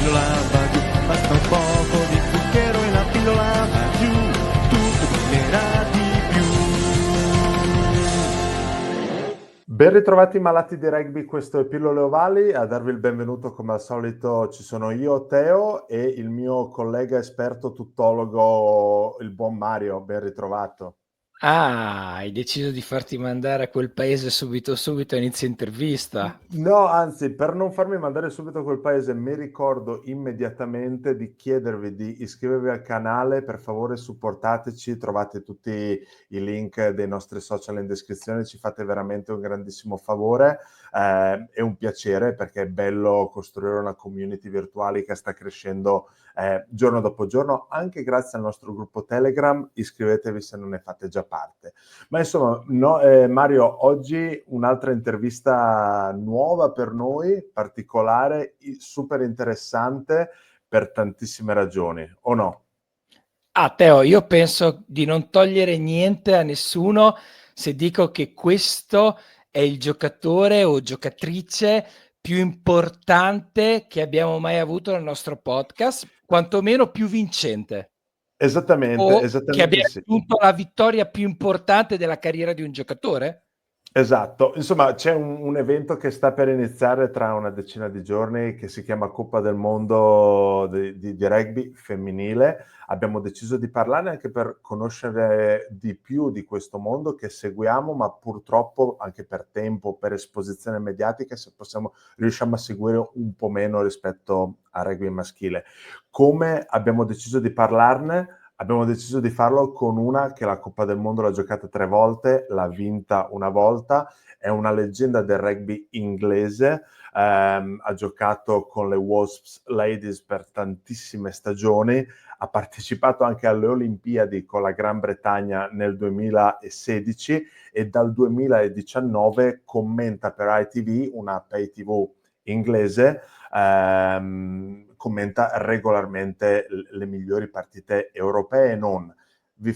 pillola va giù, basta un poco di zucchero e la pillola va giù, tutto cambierà di più. Ben ritrovati malati di rugby, questo è Pillole Ovali, a darvi il benvenuto come al solito ci sono io, Teo, e il mio collega esperto tuttologo, il buon Mario, ben ritrovato. Ah, hai deciso di farti mandare a quel paese subito a inizio intervista. No, anzi, per non farmi mandare subito a quel paese, mi ricordo immediatamente di chiedervi di iscrivervi al canale, per favore supportateci, trovate tutti i link dei nostri social in descrizione, ci fate veramente un grandissimo favore, è un piacere perché è bello costruire una community virtuale che sta crescendo giorno dopo giorno, anche grazie al nostro gruppo Telegram, iscrivetevi se non ne fate già parte. Ma insomma, no, Mario, oggi un'altra intervista nuova per noi, particolare, super interessante per tantissime ragioni, o no? Ah, Teo, io penso di non togliere niente a nessuno se dico che questo è il giocatore o giocatrice più importante che abbiamo mai avuto nel nostro podcast, quantomeno più vincente. Esattamente, O che abbia sì. raggiunto la vittoria più importante della carriera di un giocatore? Esatto, insomma c'è un evento che sta per iniziare tra una decina di giorni che si chiama Coppa del Mondo di rugby femminile. Abbiamo deciso di parlarne anche per conoscere di più di questo mondo che seguiamo, ma purtroppo anche per tempo, per esposizione mediatica, se riusciamo a seguire un po' meno rispetto al rugby maschile. Come abbiamo deciso di parlarne? Abbiamo deciso di farlo con una che la Coppa del Mondo l'ha giocata 3 volte, l'ha vinta una volta, è una leggenda del rugby inglese, ha giocato con le Wasps Ladies per tantissime stagioni, ha partecipato anche alle Olimpiadi con la Gran Bretagna nel 2016 e dal 2019 commenta per ITV, una pay TV inglese, commenta regolarmente le migliori partite europee e non. Vi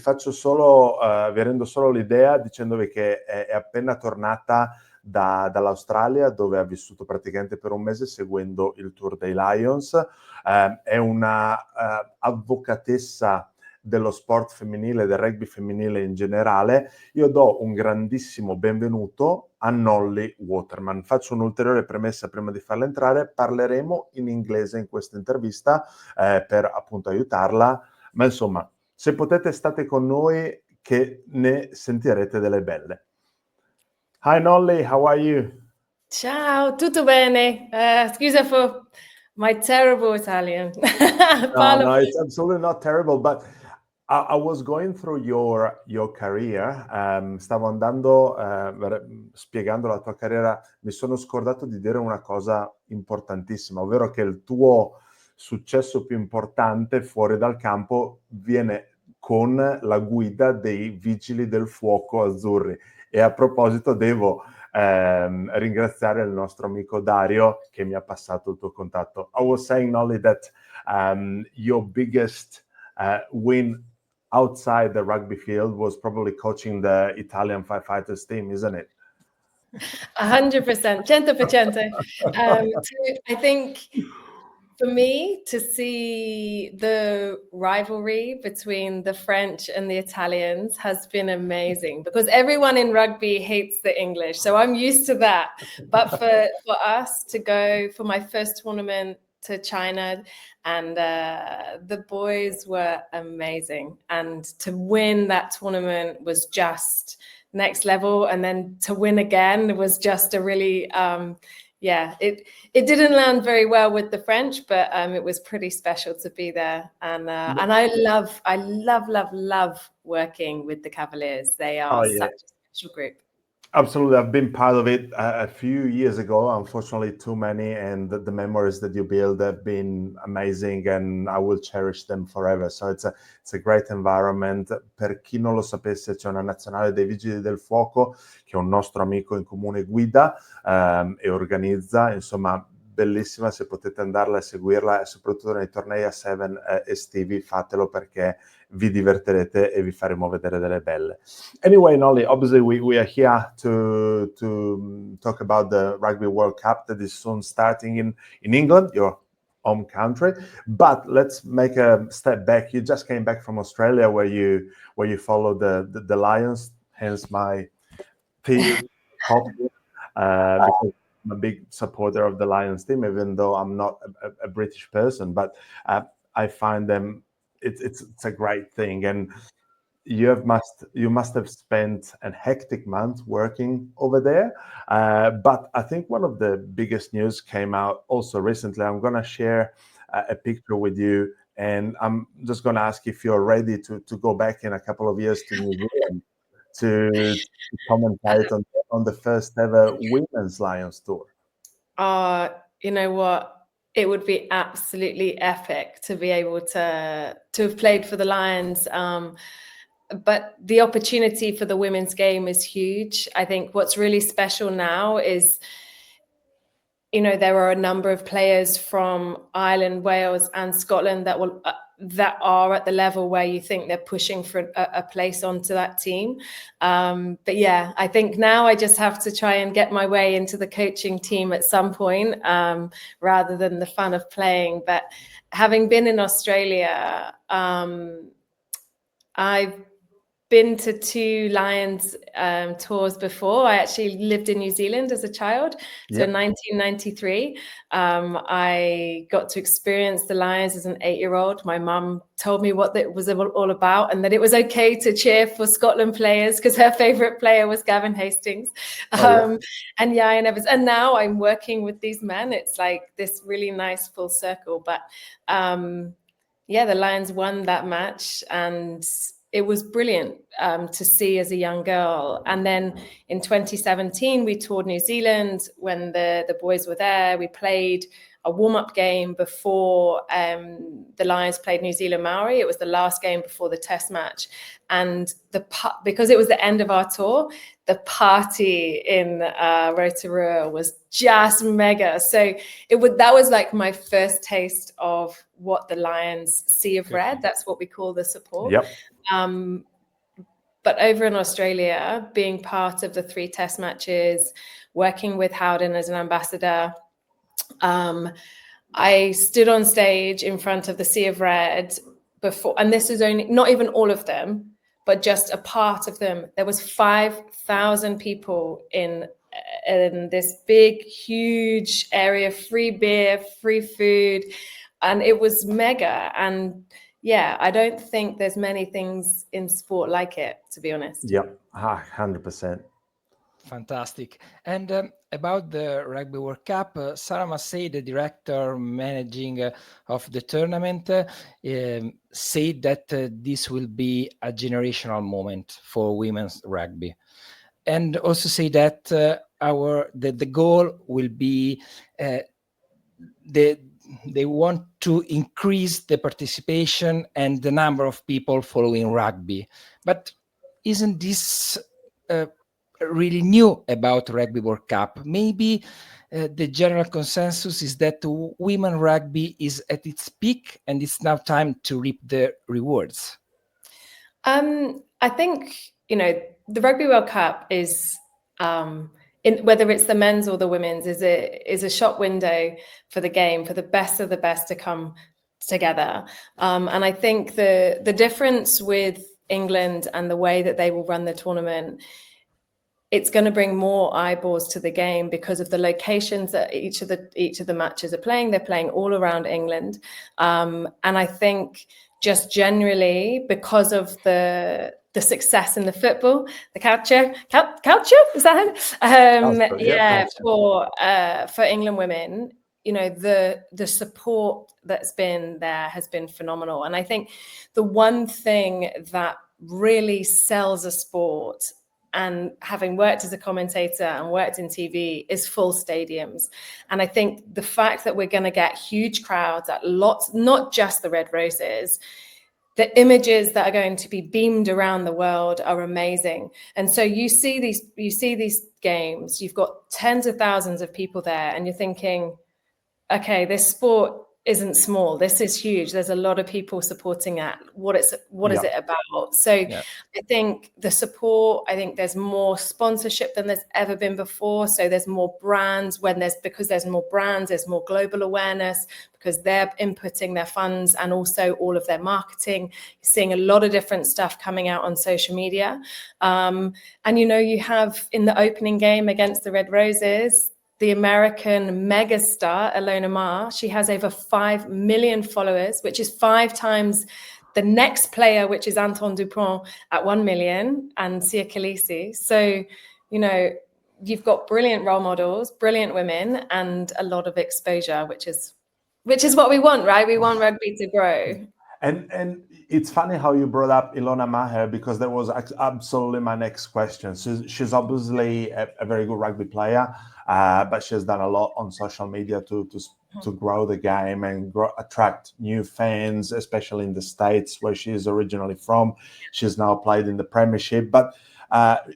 rendo solo l'idea dicendovi che è appena tornata dall'Australia, dove ha vissuto praticamente per un mese seguendo il tour dei Lions. È una avvocatessa dello sport femminile, del rugby femminile in generale. Io do un grandissimo benvenuto a Nolli Waterman. Faccio un'ulteriore premessa prima di farla entrare, parleremo in inglese in questa intervista per appunto aiutarla, ma insomma, se potete state con noi che ne sentirete delle belle. Hi Nolli, how are you? Ciao, tutto bene? Scusa for my terrible Italian. No, it's absolutely not terrible, but I was going through your career, stavo andando, spiegando la tua carriera, mi sono scordato di dire una cosa importantissima, ovvero che il tuo successo più importante fuori dal campo viene con la guida dei Vigili del Fuoco azzurri. E a proposito devo ringraziare il nostro amico Dario che mi ha passato il tuo contatto. I was saying, Nolli, that your biggest win outside the rugby field was probably coaching the Italian firefighters team, isn't it? 100%, 100%. I think for me to see the rivalry between the French and the Italians has been amazing because everyone in rugby hates the English. So I'm used to that. But for us to go for my first tournament to China, and the boys were amazing. And to win that tournament was just next level. And then to win again was just a really... it didn't land very well with the French, but it was pretty special to be there. And I love working with the Cavaliers. They are such a special group. Absolutely. I've been part of it a few years ago, unfortunately too many, and the memories that you build have been amazing and I will cherish them forever. So it's a great environment. Per chi non lo sapesse, c'è una nazionale dei Vigili del Fuoco che un nostro amico in comune guida e organizza, insomma bellissima, se potete andarla a seguirla e soprattutto nei tornei a Seven estivi fatelo perché vi divertirete e vi faremo vedere delle belle. Anyway, Nolli, obviously we are here to talk about the Rugby World Cup that is soon starting in England. You're home country. But let's make a step back. You just came back from Australia, where you follow the Lions, hence my team, because I'm a big supporter of the Lions team, even though I'm not a British person. But I find them, it's a great thing. And you must have spent a hectic month working over there. But I think one of the biggest news came out also recently. I'm going to share a picture with you, and I'm just going to ask if you're ready to go back in a couple of years to New Zealand to commentate on the first ever women's Lions tour. You know what? It would be absolutely epic to be able to have played for the Lions. But the opportunity for the women's game is huge. I think what's really special now is, you know, there are a number of players from Ireland, Wales, and Scotland that are at the level where you think they're pushing for a place onto that team. But yeah, I think now I just have to try and get my way into the coaching team at some point, rather than the fun of playing. But having been in Australia, I've been to 2 Lions tours before. I actually lived in New Zealand as a child. So in 1993, I got to experience the Lions as an 8-year-old. My mum told me what it was all about, and that it was okay to cheer for Scotland players because her favorite player was Gavin Hastings. And Ian Evans. And now I'm working with these men. It's like this really nice full circle. But yeah, the Lions won that match, and it was brilliant to see as a young girl. And then in 2017, we toured New Zealand when the boys were there. We played a warm-up game before the Lions played New Zealand Maori. It was the last game before the test match. And because it was the end of our tour, the party in Rotorua was just mega. So that was like my first taste of what the Lions Sea of Red, that's what we call the support. Yep. But over in Australia, being part of the 3 test matches, working with Howden as an ambassador, I stood on stage in front of the Sea of Red before, and this is only not even all of them, but just a part of them. There was 5,000 people in this big, huge area, free beer, free food, and it was mega. And yeah, I don't think there's many things in sport like it, to be honest. Yep, 100%. Fantastic. And about the Rugby World Cup, Sarah Massey, the director managing of the tournament, said that this will be a generational moment for women's rugby, and also say that the goal will be they want to increase the participation and the number of people following rugby. But isn't this really new about Rugby World Cup? Maybe the general consensus is that women rugby is at its peak and it's now time to reap the rewards. I think, you know, the Rugby World Cup is, whether it's the men's or the women's, is a shop window for the game, for the best of the best to come together. And I think the difference with England and the way that they will run the tournament, it's going to bring more eyeballs to the game because of the locations that each of the matches are playing. They're playing all around England. And I think just generally because of the success in the football, the culture, is that how? For England women, you know, the support that's been there has been phenomenal. And I think the one thing that really sells a sport, and having worked as a commentator and worked in TV, is full stadiums. And I think the fact that we're going to get huge crowds at lots, not just the Red Roses, the images that are going to be beamed around the world are amazing. And so you see these games, you've got tens of thousands of people there, and you're thinking, okay, this sport isn't small. This is huge. There's a lot of people supporting it. What is it about? So I think the support, I think there's more sponsorship than there's ever been before. So there's more brands because there's more brands, there's more global awareness because they're inputting their funds and also all of their marketing. You're seeing a lot of different stuff coming out on social media. And, you have in the opening game against the Red Roses, the American megastar, Ilona Maher. She has over 5 million followers, which is 5 times the next player, which is Anton Dupont at 1 million, and Sia Khaleesi. So, you've got brilliant role models, brilliant women, and a lot of exposure, which is what we want, right? We want rugby to grow. And it's funny how you brought up Ilona Maher, because that was absolutely my next question. So she's obviously a very good rugby player, but she's done a lot on social media to grow the game and attract new fans, especially in the States where she is originally from. She's now played in the Premiership. But, do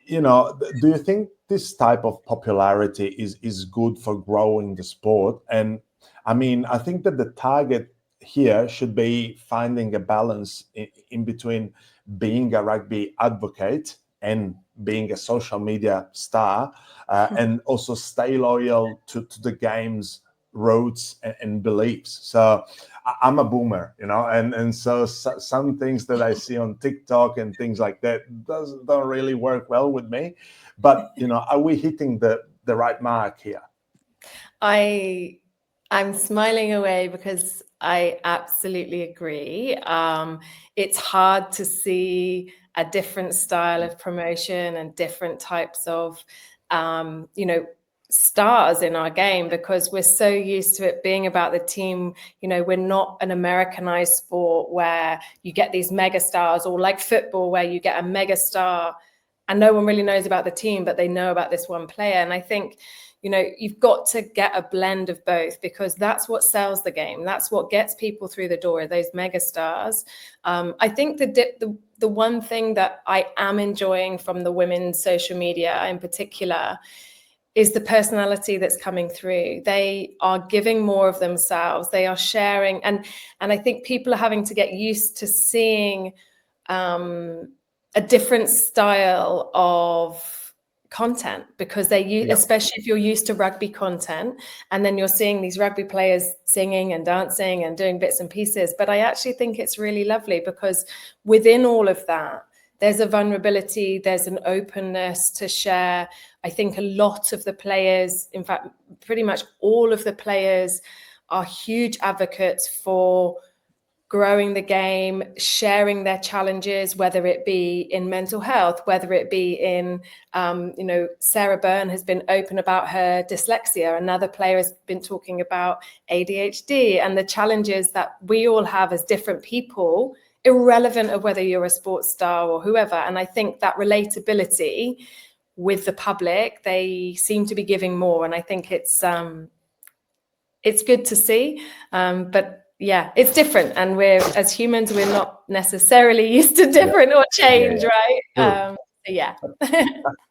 you think this type of popularity is good for growing the sport? And I mean, I think that the target here should be finding a balance in between being a rugby advocate and being a social media star, and also stay loyal to the game's roots and beliefs. So I'm a boomer, and so some things that I see on TikTok and things like that don't really work well with me. But are we hitting the right mark here? I'm smiling away because I absolutely agree. It's hard to see a different style of promotion and different types of, stars in our game because we're so used to it being about the team. We're not an Americanized sport where you get these mega stars, or like football where you get a mega star and no one really knows about the team, but they know about this one player. And I think, you've got to get a blend of both because that's what sells the game. That's what gets people through the door, those mega stars. I think the one thing that I am enjoying from the women's social media in particular is the personality that's coming through. They are giving more of themselves. They are sharing. And I think people are having to get used to seeing a different style of content because especially if you're used to rugby content and then you're seeing these rugby players singing and dancing and doing bits and pieces. But I actually think it's really lovely because within all of that, there's a vulnerability, there's an openness to share. I think a lot of the players, in fact, pretty much all of the players are huge advocates for growing the game, sharing their challenges, whether it be in mental health, whether it be in, Sarah Byrne has been open about her dyslexia. Another player has been talking about ADHD and the challenges that we all have as different people, irrelevant of whether you're a sports star or whoever. And I think that relatability with the public, they seem to be giving more. And I think it's good to see, but yeah, it's different. And we're, as humans, we're not necessarily used to different or change, right?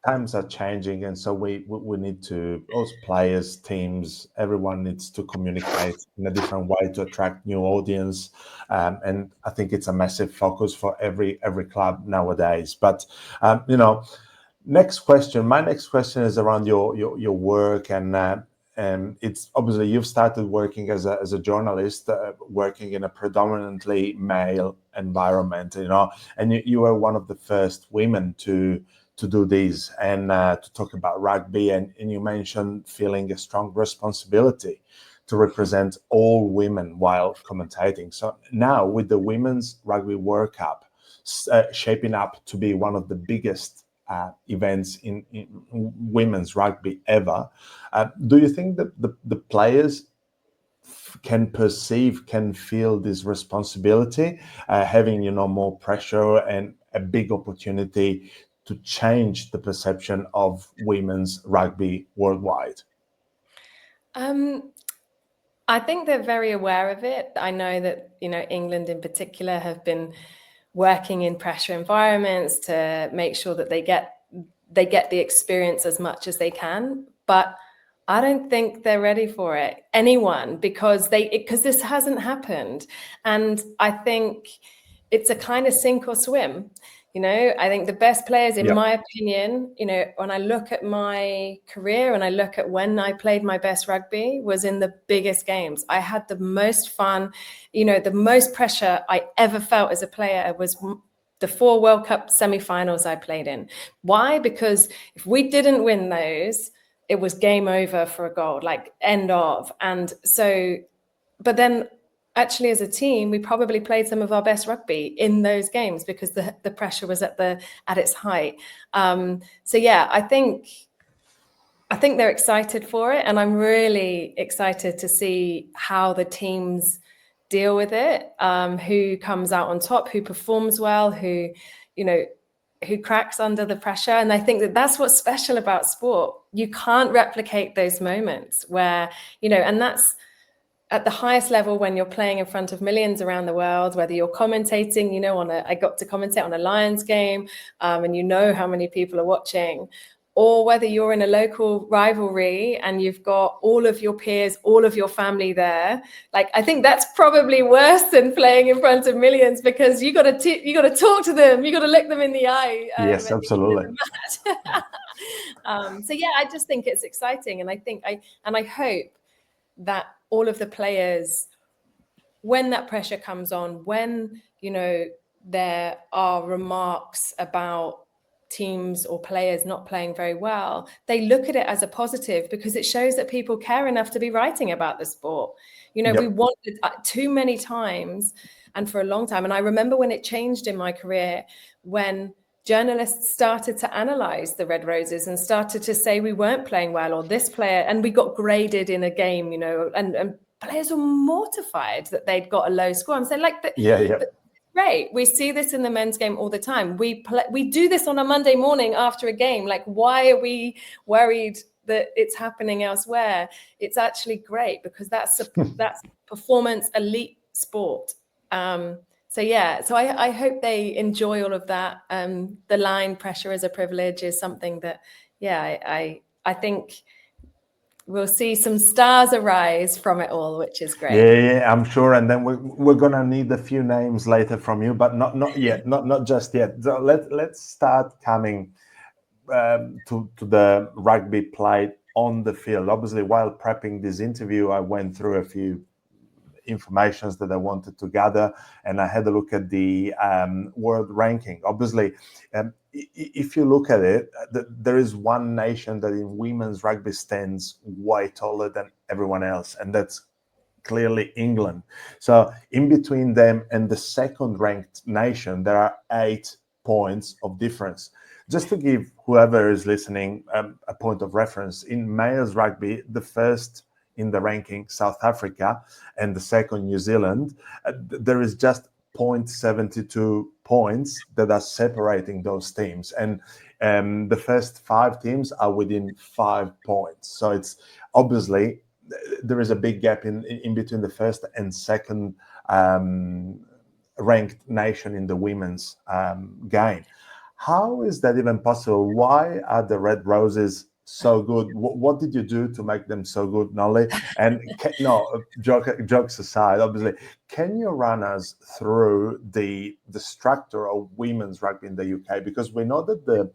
Times are changing, and so we need to, those players, teams, everyone needs to communicate in a different way to attract new audience, and I think it's a massive focus for every club nowadays. But next question. My next question is around your work, and it's obviously you've started working as a journalist, working in a predominantly male environment, and you were one of the first women to do this and to talk about rugby, and you mentioned feeling a strong responsibility to represent all women while commentating. So now with the Women's Rugby World Cup shaping up to be one of the biggest events in women's rugby ever, do you think that the players can feel this responsibility, having more pressure and a big opportunity to change the perception of women's rugby worldwide? I think they're very aware of it. I know that England in particular have been working in pressure environments to make sure that they get the experience as much as they can. But I don't think they're ready for it, anyone, because this hasn't happened. And I think it's a kind of sink or swim. You know, I think the best players, in my opinion, you know, when I look at my career and I look at when I played my best rugby, was in the biggest games. I had the most fun, you know, the most pressure I ever felt as a player was the 4 World Cup semi-finals I played in. Why? Because if we didn't win those, it was game over for a goal, like end of. And so, but then actually as a team, we probably played some of our best rugby in those games because the pressure was at its height. So yeah, I think they're excited for it, and I'm really excited to see how the teams deal with it, who comes out on top, who performs well, who, you know, who cracks under the pressure. And I think that that's what's special about sport. You can't replicate those moments where, you know, and that's at the highest level when you're playing in front of millions around the world, whether you're commentating, you know, I got to commentate on a Lions game, and you know how many people are watching, or whether you're in a local rivalry and you've got all of your peers, all of your family there. Like, I think that's probably worse than playing in front of millions, because you got to talk to them, you got to look them in the eye. Yes, absolutely. So yeah, I just think it's exciting, and I hope that all of the players, when that pressure comes on, when, you know, there are remarks about teams or players not playing very well, they look at it as a positive, because it shows that people care enough to be writing about the sport. You know, we wanted too many times and for a long time. And I remember when it changed in my career, when journalists started to analyze the Red Roses and started to say we weren't playing well, or this player, and we got graded in a game, you know, and players were mortified that they'd got a low score. I'm saying, like, but great. We see this in the men's game all the time. We do this on a Monday morning after a game. Like, why are we worried that it's happening elsewhere? It's actually great, because that's performance elite sport. So yeah, so I hope they enjoy all of that. The line "pressure is a privilege" is something that, yeah, I think we'll see some stars arise from it all, which is great. Yeah, I'm sure. And then we're gonna need a few names later from you, but not yet, not just yet. So let's start coming to the rugby played on the field. Obviously, while prepping this interview, I went through a few informations that I wanted to gather, and I had a look at the world ranking. Obviously, if you look at it, there is one nation that in women's rugby stands way taller than everyone else, and that's clearly England. So in between them and the second ranked nation, there are 8 points of difference. Just to give whoever is listening a point of reference, in males rugby, the first in the ranking, South Africa, and the second, New Zealand, there is just 0.72 points that are separating those teams. And the first 5 teams are within 5 points. So it's obviously, there is a big gap in between the first and second ranked nation in the women's game. How is that even possible? Why are the Red Roses so good? What did you do to make them so good, Nolli? And jokes aside, obviously, can you run us through the structure of women's rugby in the UK? Because we know that the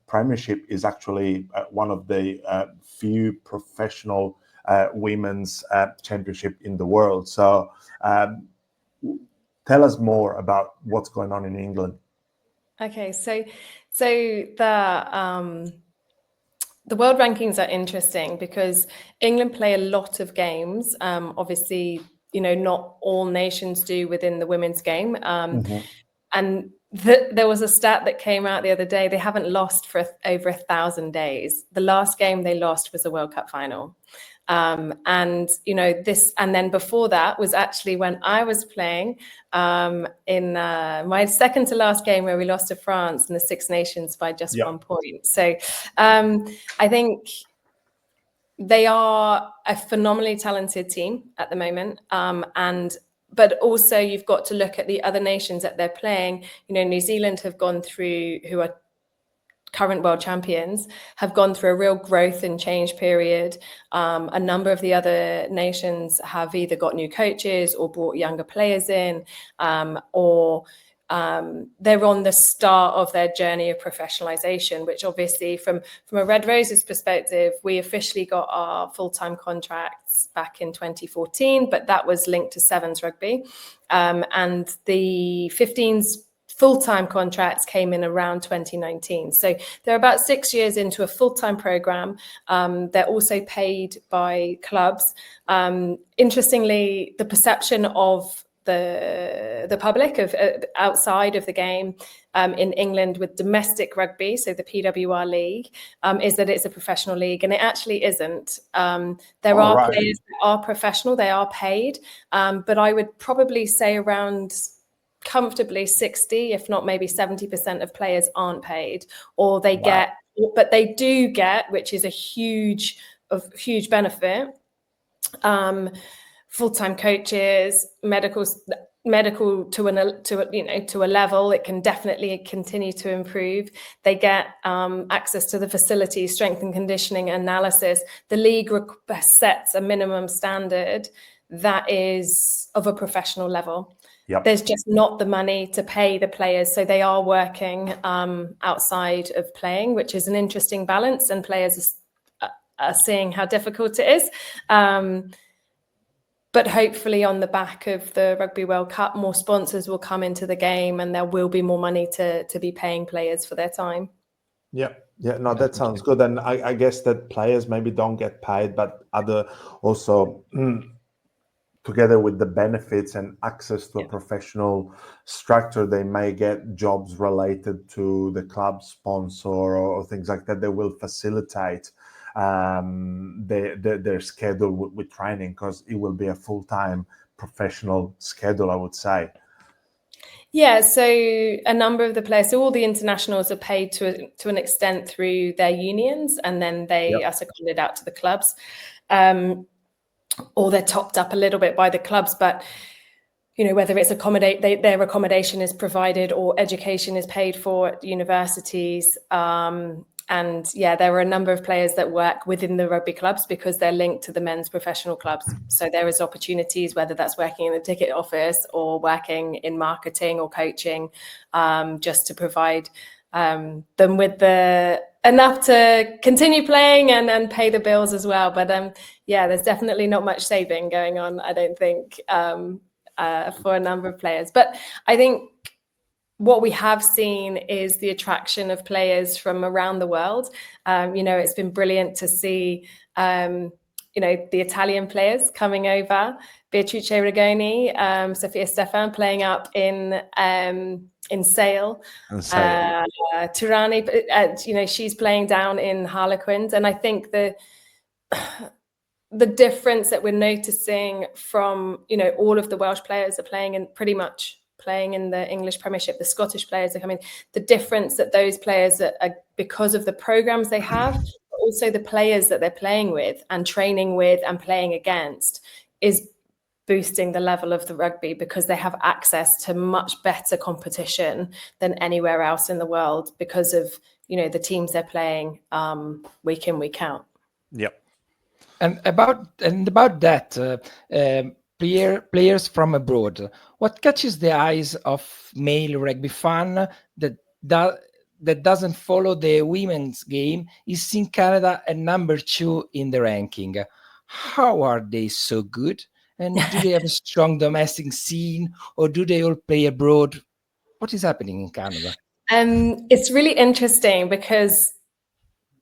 Premiership is actually one of the few professional women's championship in the world. So tell us more about what's going on in England. Okay, so the world rankings are interesting because England play a lot of games. Obviously, you know, not all nations do within the women's game. And there was a stat that came out the other day. They haven't lost for over 1,000 days. The last game they lost was the World Cup final. And, you know, and then before that was actually when I was playing in my second to last game, where we lost to France in the Six Nations by just 1 point. So I think they are a phenomenally talented team at the moment. But also you've got to look at the other nations that they're playing. You know, New Zealand have gone through, who are current world champions, have gone through a real growth and change period. A number of the other nations have either got new coaches or brought younger players in, or they're on the start of their journey of professionalization, which obviously from a Red Roses perspective, we officially got our full-time contracts back in 2014, but that was linked to Sevens rugby. And the 15s full-time contracts came in around 2019. So they're about 6 years into a full-time program. They're also paid by clubs. Interestingly, the perception of the public of outside of the game in England with domestic rugby, so the PWR league, is that it's a professional league, and it actually isn't. There are players that are professional, they are paid, but I would probably say around comfortably 60, if not maybe 70% of players aren't paid, or they get, but they do get, which is a huge benefit, full-time coaches, medical to a level. It can definitely continue to improve. They get access to the facilities, strength and conditioning analysis. The league sets a minimum standard that is of a professional level. Yep. There's just not the money to pay the players, so they are working outside of playing, which is an interesting balance, and players are seeing how difficult it is. But hopefully on the back of the Rugby World Cup, more sponsors will come into the game, and there will be more money to be paying players for their time. Yeah, no, that sounds good. And I guess that players maybe don't get paid, but other also together with the benefits and access to a professional structure, they may get jobs related to the club sponsor or things like that. They will facilitate their schedule with training, because it will be a full-time professional schedule, I would say. Yeah, so a number of the players, so all the internationals are paid to an extent through their unions, and then they are seconded out to the clubs. Or they're topped up a little bit by the clubs, but whether it's their accommodation is provided or education is paid for at universities. And there are a number of players that work within the rugby clubs because they're linked to the men's professional clubs. So there is opportunities, whether that's working in the ticket office or working in marketing or coaching, just to provide them with enough to continue playing and pay the bills as well. But there's definitely not much saving going on, I don't think, for a number of players. But I think what we have seen is the attraction of players from around the world. It's been brilliant to see the Italian players coming over, Beatrice Rigoni, Sofia Stefan playing up in Sale. Turani, she's playing down in Harlequins. And I think the difference that we're noticing from, all of the Welsh players are playing in the English Premiership, the Scottish players are coming, the difference that those players are because of the programs they have, but also the players that they're playing with and training with and playing against, is boosting the level of the rugby, because they have access to much better competition than anywhere else in the world because of, the teams they're playing week in, week out. Yep. And about that, players from abroad, what catches the eyes of male rugby fan that doesn't follow the women's game is in Canada at number 2 in the ranking. How are they so good? And do they have a strong domestic scene, or do they all play abroad? What is happening in Canada? It's really interesting because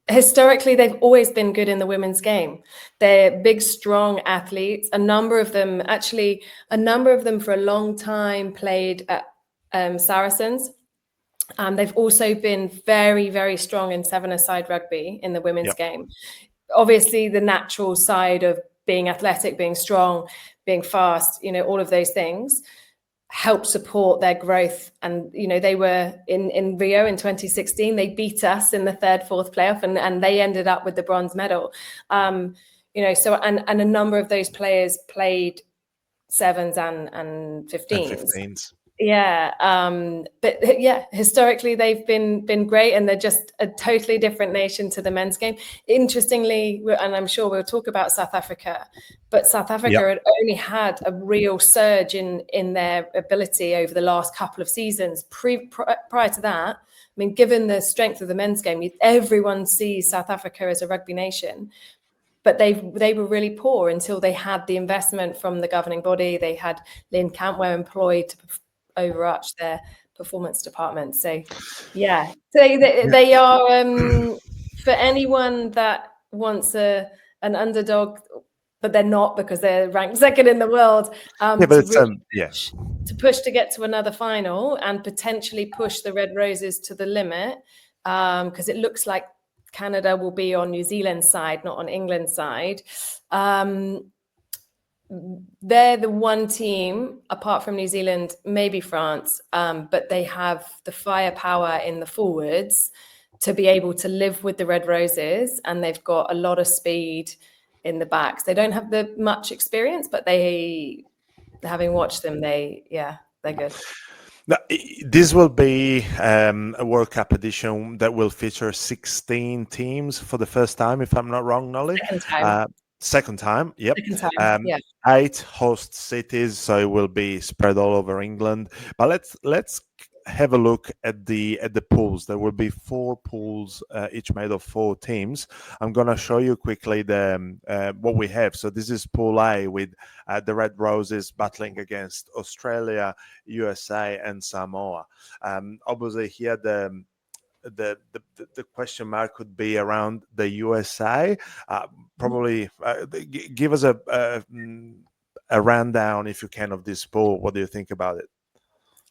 historically, they've always been good in the women's game. They're big, strong athletes. A number of them for a long time played at Saracens. They've also been very, very strong in 7-a-side rugby in the women's game. Obviously, the natural side of being athletic, being strong, being fast, all of those things help support their growth. And, they were in Rio in 2016, they beat us in the 3rd, 4th playoff, and they ended up with the bronze medal. And a number of those players played 7s and 15s. But yeah, historically they've been great, and they're just a totally different nation to the men's game. Interestingly, and I'm sure we'll talk about South Africa, but South Africa had only had a real surge in their ability over the last couple of seasons. Prior to that, I mean, given the strength of the men's game, everyone sees South Africa as a rugby nation. But they were really poor until they had the investment from the governing body. They had Lynn Cantwell employed to overarch their performance department. So, yeah, so they are for anyone that wants an underdog, but they're not because they're ranked second in the world. To push to get to another final and potentially push the Red Roses to the limit, because it looks like Canada will be on New Zealand's side, not on England's side. They're the one team, apart from New Zealand, maybe France, but they have the firepower in the forwards to be able to live with the Red Roses, and they've got a lot of speed in the backs. They don't have the much experience, but having watched them, they're good. Now, this will be a World Cup edition that will feature 16 teams for the first time, if I'm not wrong, Nolli. Second time, yep. Second time, 8 host cities, so it will be spread all over England. But let's have a look at the pools. There will be 4 pools, each made of 4 teams. I'm going to show you quickly what we have. So this is Pool A with the Red Roses battling against Australia, USA, and Samoa. Obviously, here the question mark could be around the USA. Probably give us a rundown, if you can, of this pool. What do you think about it?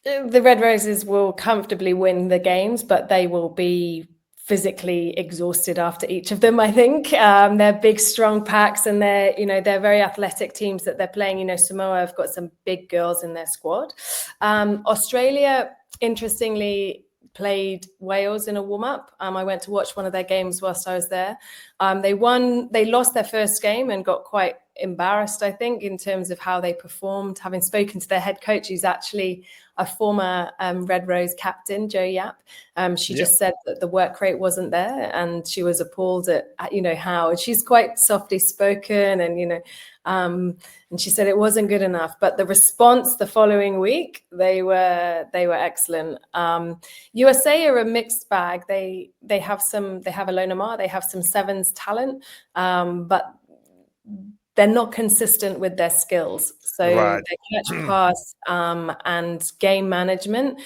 The Red Roses will comfortably win the games, but they will be physically exhausted after each of them, I think. They're big, strong packs, and they're very athletic teams that they're playing. Samoa have got some big girls in their squad. Australia, interestingly, played Wales in a warm-up. I went to watch one of their games whilst I was there. They lost their first game and got quite embarrassed, I think, in terms of how they performed. Having spoken to their head coach, who's actually a former Red Rose captain, Jo Yap, she just said that the work rate wasn't there, and she was appalled at how. And she's quite softly spoken, and and she said it wasn't good enough. But the response the following week, they were excellent. USA are a mixed bag. They have Alona Mar, they have some sevens talent, but they're not consistent with their skills. So their catch pass and game management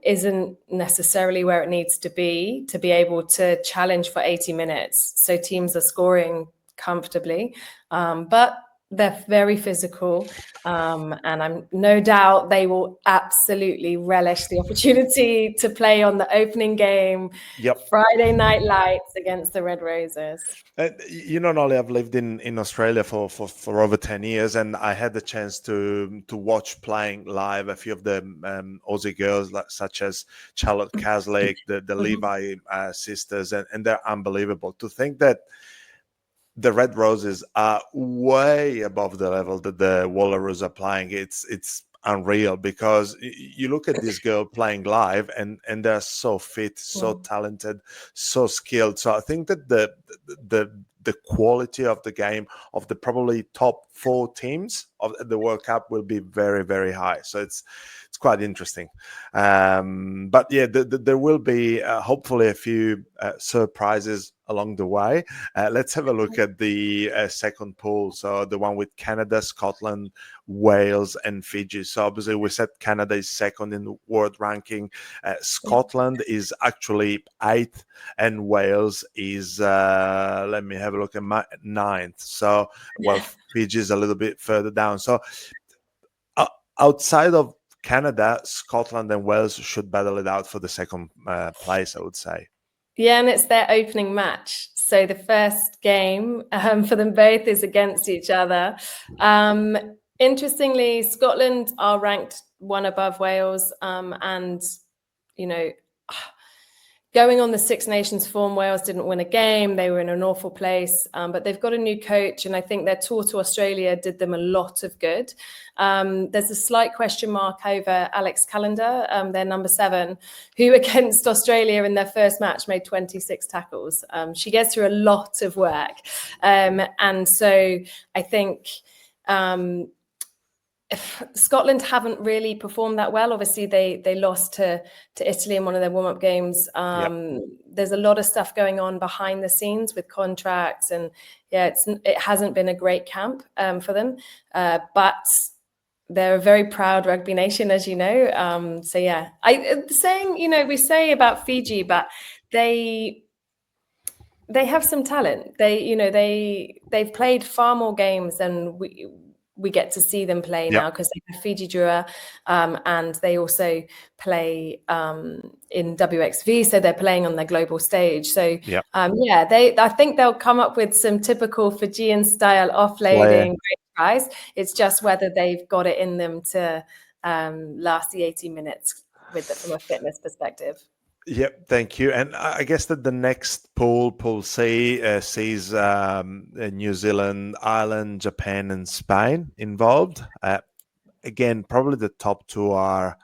isn't necessarily where it needs to be able to challenge for 80 minutes. So teams are scoring comfortably, but they're very physical, and I'm no doubt they will absolutely relish the opportunity to play on the opening game, Friday Night Lights against the Red Roses. Nolli, I've lived in Australia for over 10 years, and I had the chance to watch playing live a few of the Aussie girls, such as Charlotte Caslick, the Levi sisters, and they're unbelievable. To think that the Red Roses are way above the level that the Wallaroos are playing. It's unreal, because you look at this girl playing live, and they're so fit, so talented, so skilled. So I think that the quality of the game of the probably top 4 teams of the World Cup will be very, very high. So it's quite interesting. But yeah, there will be hopefully a few surprises along the way. Let's have a look at the second pool. So the one with Canada, Scotland, Wales, and Fiji. So obviously we said Canada is second in the world ranking. Scotland is actually 8th, and Wales is, let me have a look at 9th. So, well, Fiji is a little bit further down. So outside of Canada, Scotland and Wales should battle it out for the second place, I would say. Yeah, and it's their opening match. So the first game for them both is against each other. Interestingly, Scotland are ranked 1 above Wales. And, going on the Six Nations form, Wales didn't win a game. They were in an awful place, but they've got a new coach, and I think their tour to Australia did them a lot of good. There's a slight question mark over Alex Callender, their number 7, who against Australia in their first match made 26 tackles. She gets through a lot of work. And so I think Scotland haven't really performed that well. Obviously, they lost to Italy in one of their warm-up games. There's a lot of stuff going on behind the scenes with contracts, and it hasn't been a great camp for them. But they're a very proud rugby nation, as you know. So yeah, we say about Fiji, but they have some talent. They've played far more games than we get to see them play now, because they have Fiji Drua, and they also play in WXV, so they're playing on their global stage. So I think they'll come up with some typical Fijian style offloading great tries. It's just whether they've got it in them to last the 80 minutes from a fitness perspective. Yep, thank you. And I guess that the next pool C, sees New Zealand, Ireland, Japan, and Spain involved. Again, probably the top 2 are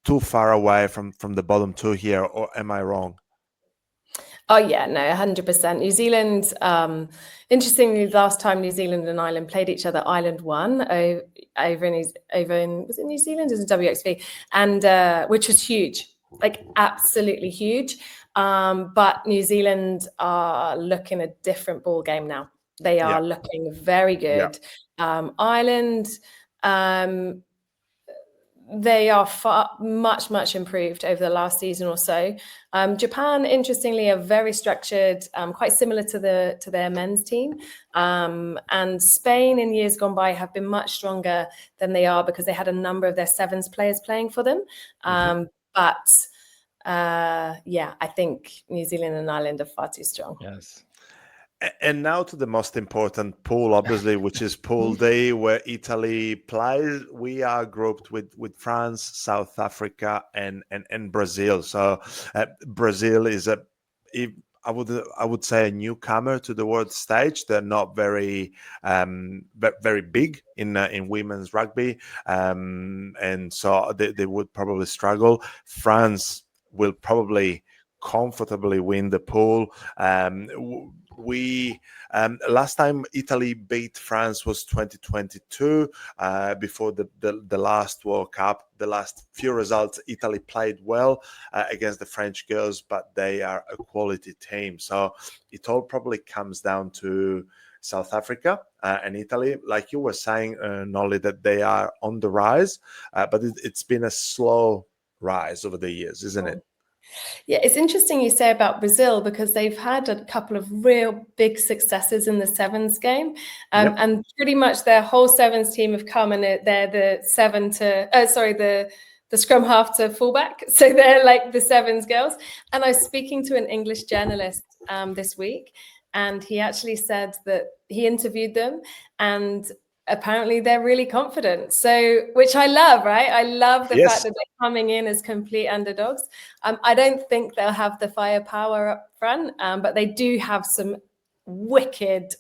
too far away from the bottom 2 here, or am I wrong? Oh yeah, no, 100%. New Zealand, interestingly, last time New Zealand and Ireland played each other, Ireland won over in was it New Zealand? It was WXV, and which was huge. Like absolutely huge. But New Zealand are looking a different ball game now. They are looking very good. Ireland, they are much improved over the last season or so. Japan, interestingly, are very structured, quite similar to their men's team. And Spain in years gone by have been much stronger than they are, because they had a number of their sevens players playing for them. But I think New Zealand and Ireland are far too strong. Yes. And now to the most important pool, obviously, which is Pool D, where Italy plays. We are grouped with France, South Africa, and Brazil. So Brazil is I would say a newcomer to the world stage. They're not very big in women's rugby, and so they would probably struggle. France will probably comfortably win the pool. Last time Italy beat France was 2022, before the last World Cup. The last few results, Italy played well against the French girls, but they are a quality team. So it all probably comes down to South Africa and Italy. Like you were saying, Nolli, that they are on the rise, but it's been a slow rise over the years, isn't it? Yeah, it's interesting you say about Brazil, because they've had a couple of real big successes in the sevens game, and pretty much their whole sevens team have come, and they're the scrum half to fullback, so they're like the sevens girls. And I was speaking to an English journalist this week, and he actually said that he interviewed them, and apparently they're really confident. So, which I love, right? I love the fact that they're coming in as complete underdogs. I don't think they'll have the firepower up front, but they do have some wicked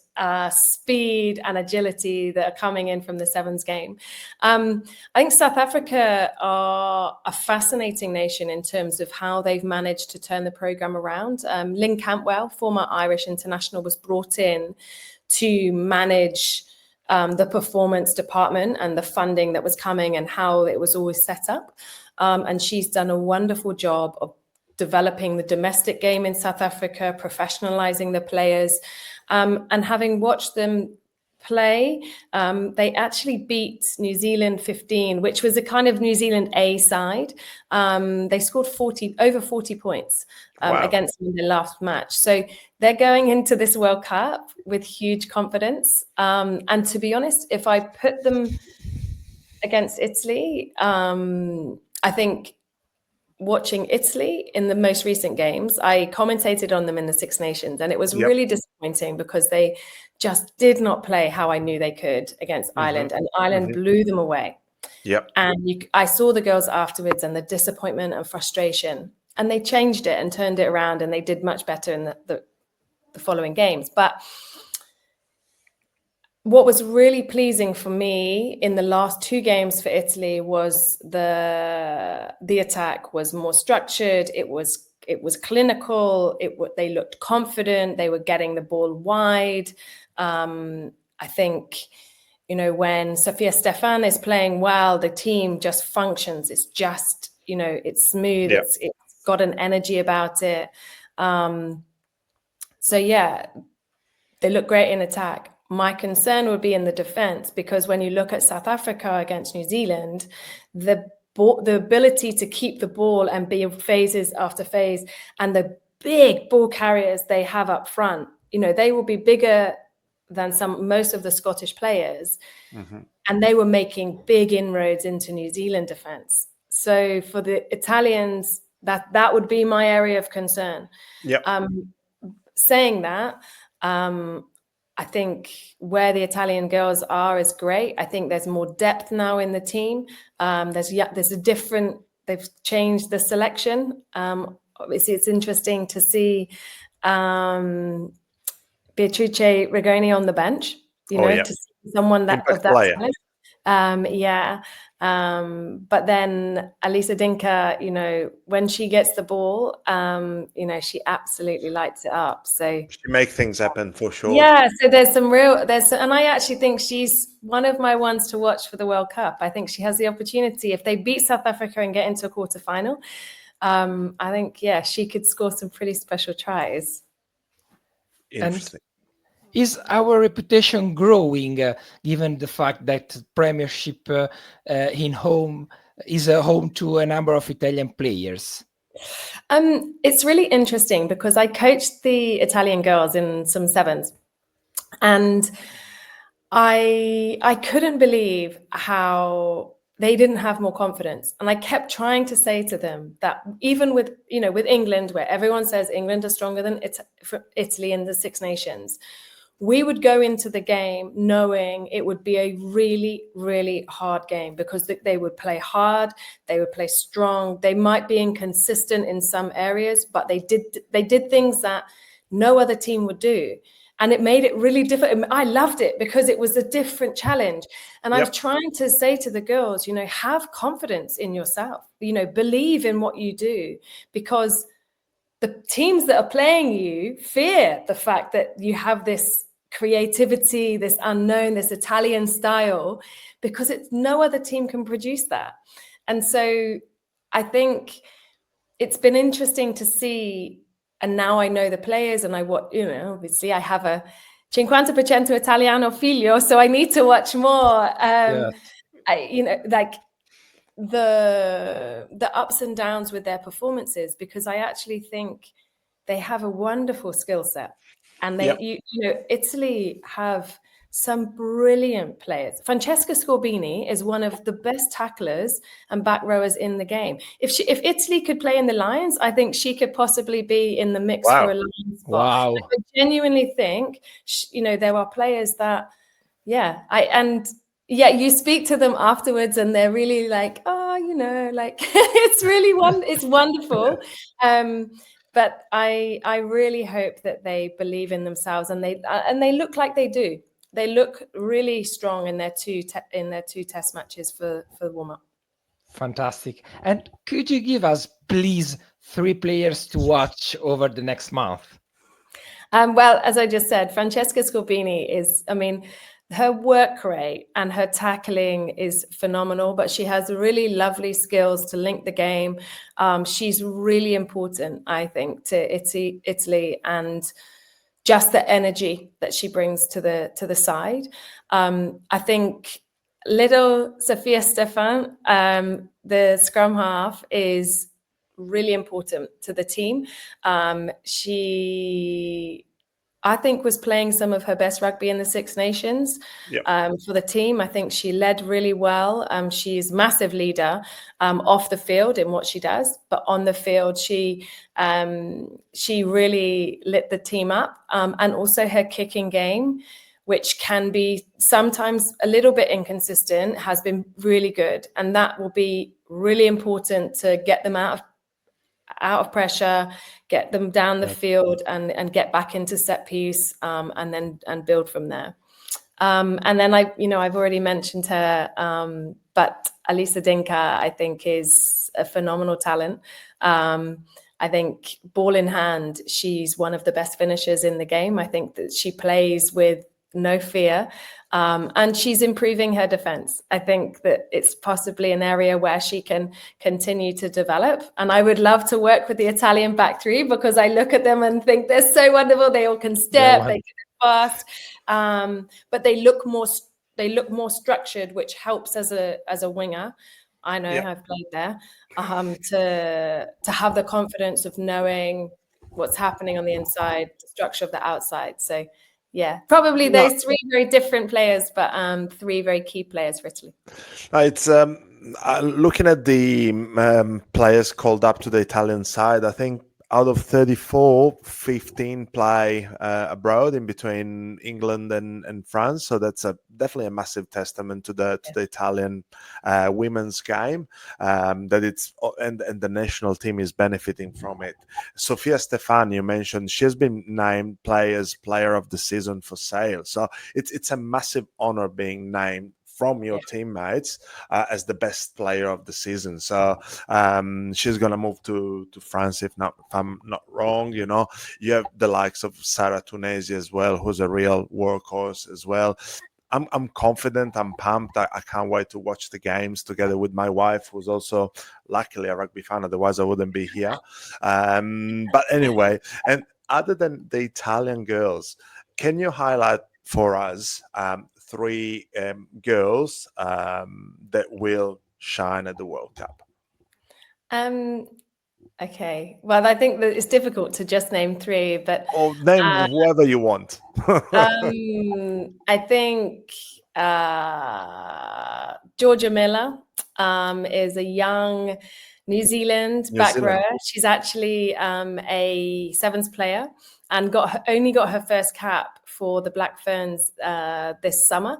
speed and agility that are coming in from the sevens game. I think South Africa are a fascinating nation in terms of how they've managed to turn the program around. Lynn Cantwell, former Irish international, was brought in to manage the performance department and the funding that was coming and how it was always set up. And she's done a wonderful job of developing the domestic game in South Africa, professionalizing the players. And having watched them play, they actually beat New Zealand 15, which was a kind of New Zealand A side. They scored over 40 points against them in the last match. So they're going into this World Cup with huge confidence. And to be honest, if I put them against Italy, I think watching Italy in the most recent games, I commentated on them in the Six Nations, and it was really disappointing because they just did not play how I knew they could against Ireland, and Ireland blew them away. And I saw the girls afterwards and the disappointment and frustration. and they changed it and turned it around, and they did much better in the following games. But what was really pleasing for me in the last 2 games for Italy was the attack was more structured. It was clinical. They looked confident. They were getting the ball wide. I think, when Sofia Stefan is playing well, the team just functions. It's just, it's smooth. Yeah. It's got an energy about it. So yeah, they look great in attack. My concern would be in the defense, because when you look at South Africa against New Zealand, the ability to keep the ball and be phases after phase, and the big ball carriers they have up front, they will be bigger than most of the Scottish players. Mm-hmm. And they were making big inroads into New Zealand defense. So for the Italians, that would be my area of concern. Yep. Saying that, I think where the Italian girls are is great. I think there's more depth now in the team. There's a different, they've changed the selection. Obviously, it's interesting to see Beatrice Rigoni on the bench, to see someone of that size. But then Alisa Dinka, when she gets the ball, she absolutely lights it up. So she makes things happen for sure. Yeah, so and I actually think she's one of my ones to watch for the World Cup. I think she has the opportunity, if they beat South Africa and get into a quarterfinal, I think, she could score some pretty special tries. Interesting. Is our reputation growing, given the fact that Premiership is home to a number of Italian players? It's really interesting, because I coached the Italian girls in some sevens, and I couldn't believe how they didn't have more confidence. And I kept trying to say to them that even with England, where everyone says England are stronger than Italy in the Six Nations, we would go into the game knowing it would be a really, really hard game, because they would play hard, they would play strong. They might be inconsistent in some areas, but they did things that no other team would do. And it made it really different. I loved it because it was a different challenge. And I was trying to say to the girls, have confidence in yourself, believe in what you do, because the teams that are playing you fear the fact that you have this creativity, this unknown, this Italian style, because no other team can produce that. And so I think it's been interesting to see, and now I know the players, and obviously I have a 50% Italiano figlio, so I need to watch more. The ups and downs with their performances, because I actually think they have a wonderful skill set. And Italy have some brilliant players. Francesca Scorbini is one of the best tacklers and back rowers in the game. If Italy could play in the Lions, I think she could possibly be in the mix for a Lions spot. Wow. I genuinely think, there are players that, you speak to them afterwards and they're really like, it's really it's wonderful. But I really hope that they believe in themselves, and they look like they do. They look really strong in their two test matches for the warm-up. Fantastic. And could you give us, please, 3 players to watch over the next month? Well, as I just said, Francesca Scorbini is, her work rate and her tackling is phenomenal, but she has really lovely skills to link the game. She's really important, I think, to Italy, and just the energy that she brings to the side. I think little Sofia Stefan, the scrum half, is really important to the team. She, I think, was playing some of her best rugby in the Six Nations for the team. I think she led really well. She's a massive leader off the field in what she does, but on the field, she really lit the team up. And also her kicking game, which can be sometimes a little bit inconsistent, has been really good. And that will be really important to get them out out of pressure, get them down the field, and get back into set piece, and build from there. And then I've already mentioned her, but Alisa Dinka, I think, is a phenomenal talent. I think ball in hand, she's one of the best finishers in the game. I think that she plays with no fear, and she's improving her defense. I think that it's possibly an area where she can continue to develop. And I would love to work with the Italian back three, because I look at them and think they're so wonderful. They all can step, they can fast, but they look more structured, which helps as a winger. I know, I've played there, to have the confidence of knowing what's happening on the inside, the structure of the outside. So yeah, probably those three very different players, but three very key players for Italy. It's looking at the players called up to the Italian side. I think out of 34, 15 play abroad, in between England and France. So that's definitely a massive testament to the Italian women's game, that it's and the national team is benefiting from it. Sofia Stefani, you mentioned, she has been named player of the season for Sale. So it's a massive honor being named from your teammates as the best player of the season. So she's going to move to France, if I'm not wrong. You know, you have the likes of Sarah Tunesi as well, who's a real workhorse as well. I'm confident, I'm pumped. I can't wait to watch the games together with my wife, who's also luckily a rugby fan, otherwise I wouldn't be here. But anyway, and other than the Italian girls, can you highlight for us three girls that will shine at the World Cup? Okay. Well, I think that it's difficult to just name three, but name whoever you want. I think Georgia Miller is a young New Zealand back rower. She's actually a sevens player and only got her first cap for the Black Ferns this summer.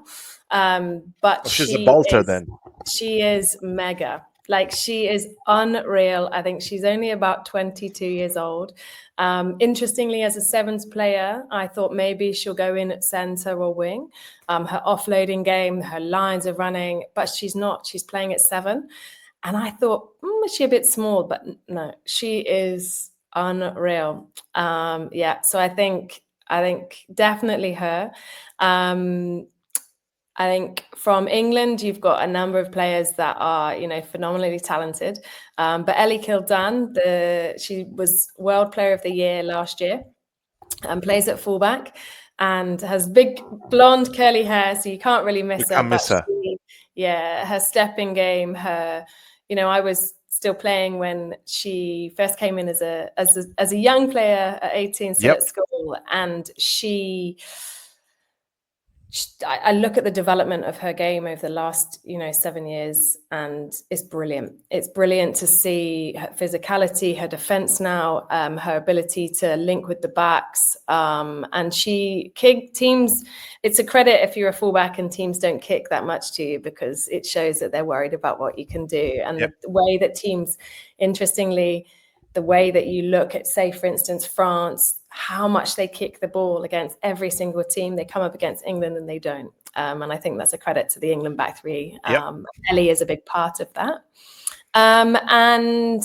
But she's a bolter then. She is mega. Like, she is unreal. I think she's only about 22 years old. Interestingly, as a sevens player, I thought maybe she'll go in at center or wing. Her offloading game, her lines are running, but she's not. She's playing at seven. And I thought, is she a bit small? But no, she is unreal. So I think definitely her. I think from England, you've got a number of players that are, phenomenally talented. But Ellie Kildan, she was World Player of the Year last year and plays at fullback and has big blonde curly hair, so you can't really miss her. Her stepping game, I was still playing when she first came in as a young player at 18, still at school, and I look at the development of her game over the last, 7 years, and it's brilliant. It's brilliant to see her physicality, her defense now, her ability to link with the backs. And she kicked teams. It's a credit if you're a fullback and teams don't kick that much to you, because it shows that they're worried about what you can do. And the way that teams, interestingly, the way that you look at, say, for instance, France, how much they kick the ball against every single team. They come up against England and they don't. And I think that's a credit to the England back three. Ellie is a big part of that. And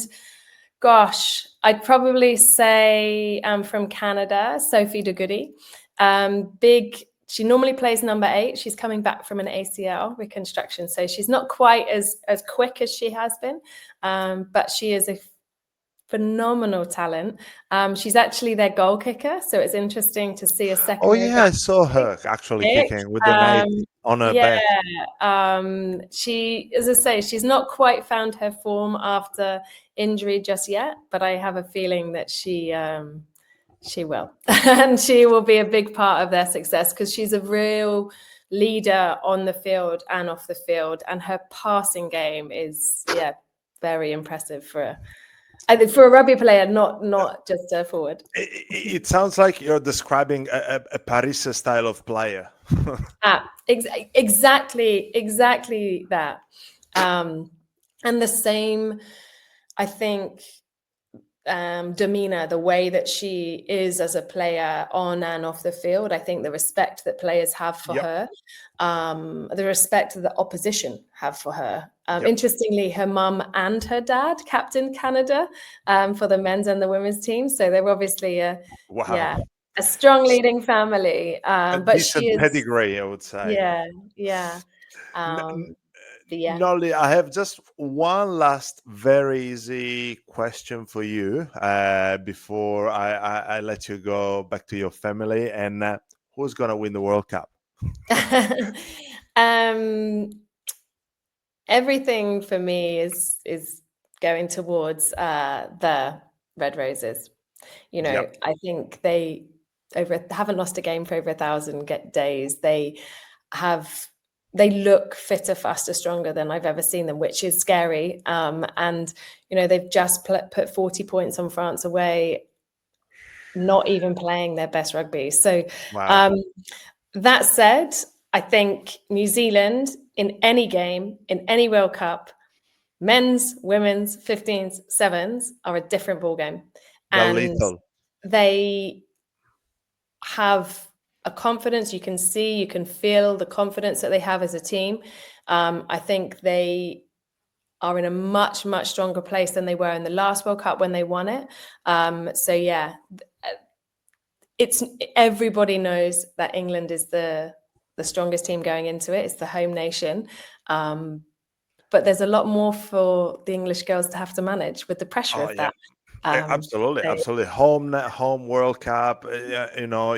gosh, I'd probably say from Canada, Sophie de Goody. She normally plays number 8. She's coming back from an ACL reconstruction, so she's not quite as quick as she has been, but she is a phenomenal talent. She's actually their goal kicker, so it's interesting to see a second. I saw her actually kicking with the net on her back. She, as I say, she's not quite found her form after injury just yet, but I have a feeling that she will, and she will be a big part of their success, because she's a real leader on the field and off the field, and her passing game is very impressive for a rugby player, not just a forward. It sounds like you're describing a Paris style of player. Exactly that. And the same, I think, demeanor, the way that she is as a player on and off the field. I think the respect that players have for her, the respect that the opposition have for her. Interestingly, her mum and her dad captained Canada for the men's and the women's teams. So they're obviously a strong leading family. But she is pedigree, I would say. Yeah. Nolli, I have just one last very easy question for you before I let you go back to your family. And who's going to win the World Cup? Everything for me is going towards the Red Roses. You know, I think they haven't lost a game for over 1,000 days. They look fitter, faster, stronger than I've ever seen them, which is scary. And, you know, they've just put 40 points on France away, not even playing their best rugby. So that said, I think New Zealand in any game, in any World Cup, men's, women's, 15s, 7s are a different ballgame. And they have a confidence, you can see, you can feel the confidence that they have as a team. I think they are in a much, much stronger place than they were in the last World Cup when they won it. It's everybody knows that England is the strongest team going into it. It's the home nation. But there's a lot more for the English girls to have to manage with the pressure of that. Absolutely. Home World Cup. You know,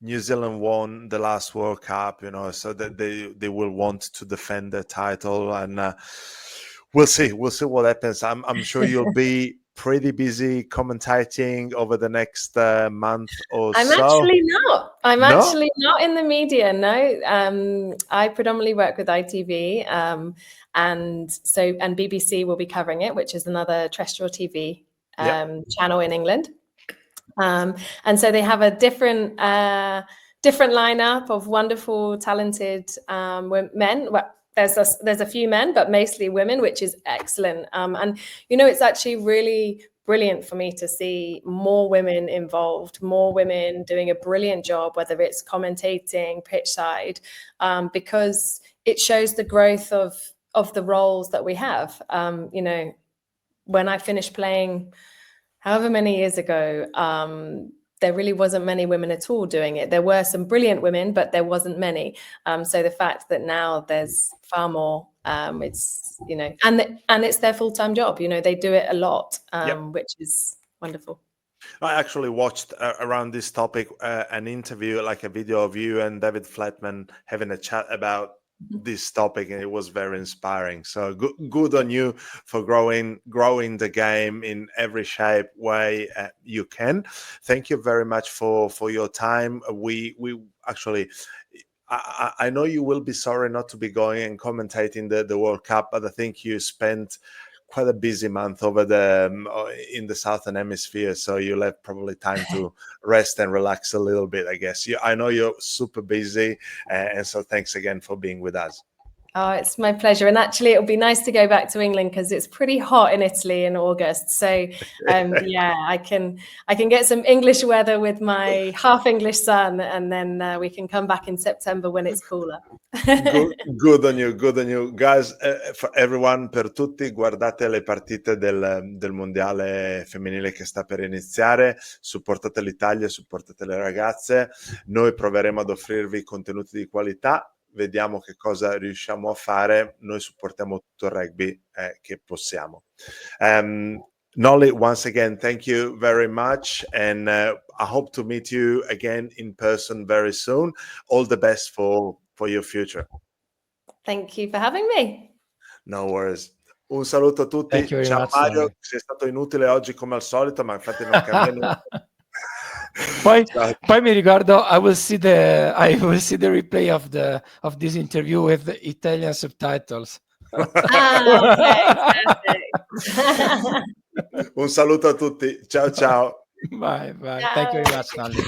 New Zealand won the last World Cup. You know, so that they will want to defend the title, and we'll see what happens. I'm sure you'll be pretty busy commentating over the next month or so. I'm actually not in the media. No, I predominantly work with ITV, and BBC will be covering it, which is another terrestrial TV channel in England. And so they have a different lineup of wonderful, talented men. Well, there's a few men, but mostly women, which is excellent. And you know, it's actually really brilliant for me to see more women involved, more women doing a brilliant job, whether it's commentating, pitch side, because it shows the growth of the roles that we have. You know, when I finished playing however many years ago, there really wasn't many women at all doing it. There were some brilliant women, but there wasn't many. So the fact that now there's far more, it's, you know, and it's their full-time job. You know, they do it a lot, which is wonderful. I actually watched around this topic an interview, like a video of you and David Flatman having a chat about this topic, and it was very inspiring. So good on you for growing the game in every shape way you can. Thank you very much for your time. We actually, I know you will be sorry not to be going and commentating the World Cup, but I think you spent quite a busy month over in the Southern Hemisphere, so you'll have probably time to rest and relax a little bit, I guess. I know you're super busy, and so thanks again for being with us. Oh, it's my pleasure. And actually, it'll be nice to go back to England because it's pretty hot in Italy in August. So, I can get some English weather with my half English son, and then we can come back in September when it's cooler. Good on you. Guys, for everyone, per tutti, guardate le partite del mondiale femminile che sta per iniziare, supportate l'Italia, supportate le ragazze. Noi proveremo ad offrirvi contenuti di qualità. Vediamo che cosa riusciamo a fare. Noi supportiamo tutto il rugby che possiamo. Nolli, once again, thank you very much, and I hope to meet you again in person very soon. All the best for your future. Thank you for having me. No worries. Un saluto a tutti. Ciao Mario, sei stato inutile oggi come al solito, ma infatti non cambia nulla. Poi mi ricordo, I will see the replay of this interview with the Italian subtitles. Un saluto a tutti. Ciao. Bye. Ciao. Thank you very much, Nolli.